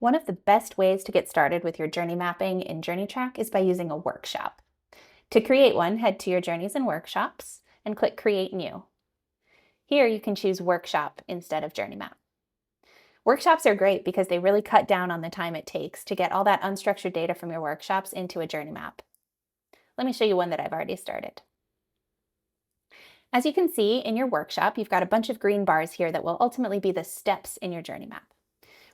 One of the best ways to get started with your journey mapping in JourneyTrack is by using a workshop. To create one, head to your Journeys and Workshops and click Create New. Here you can choose Workshop instead of Journey Map. Workshops are great because they really cut down on the time it takes to get all that unstructured data from your workshops into a journey map. Let me show you one that I've already started. As you can see in your workshop, you've got a bunch of green bars here that will ultimately be the steps in your journey map.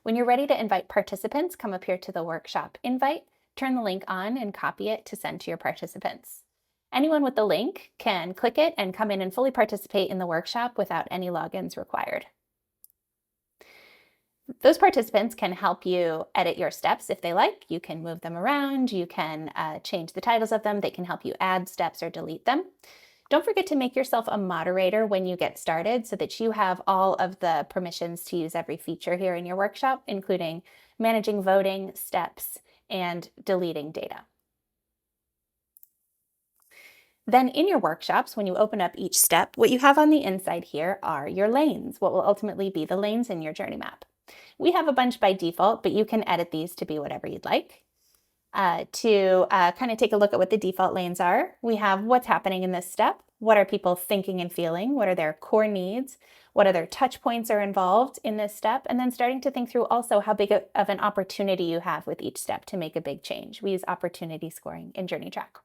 When you're ready to invite participants, come up here to the workshop invite, turn the link on and copy it to send to your participants. Anyone with the link can click it and come in and fully participate in the workshop without any logins required. Those participants can help you edit your steps if they like. You can move them around, you can change the titles of them, they can help you add steps or delete them. Don't forget to make yourself a moderator when you get started so that you have all of the permissions to use every feature here in your workshop, including managing voting, steps, and deleting data. Then in your workshops, when you open up each step, what you have on the inside here are your lanes, what will ultimately be the lanes in your journey map. We have a bunch by default, but you can edit these to be whatever you'd like. To kind of take a look at what the default lanes are, we have what's happening in this step, what are people thinking and feeling, what are their core needs, what other touch points are involved in this step, and then starting to think through also how big of an opportunity you have with each step to make a big change. We use opportunity scoring in JourneyTrack.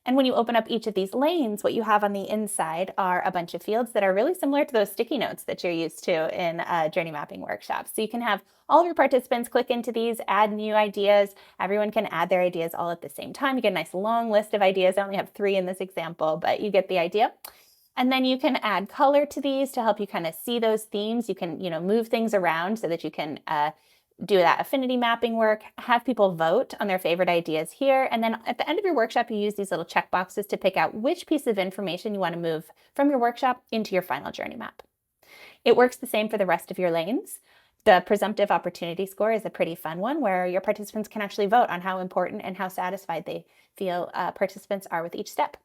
And when you open up each of these lanes, what you have on the inside are a bunch of fields that are really similar to those sticky notes that you're used to in journey mapping workshops. So you can have all of your participants click into these, add new ideas. Everyone can add their ideas all at the same time. You get a nice long list of ideas. I only have 3 in this example, but you get the idea. And then you can add color to these to help you kind of see those themes. You can, move things around so that you can do that affinity mapping work, have people vote on their favorite ideas here. And then at the end of your workshop, you use these little check boxes to pick out which piece of information you want to move from your workshop into your final journey map. It works the same for the rest of your lanes. The presumptive opportunity score is a pretty fun one where your participants can actually vote on how important and how satisfied they feel participants are with each step.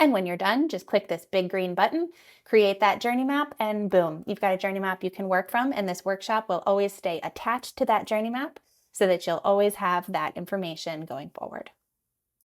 And when you're done, just click this big green button, create that journey map, and boom, you've got a journey map you can work from. And this workshop will always stay attached to that journey map so that you'll always have that information going forward.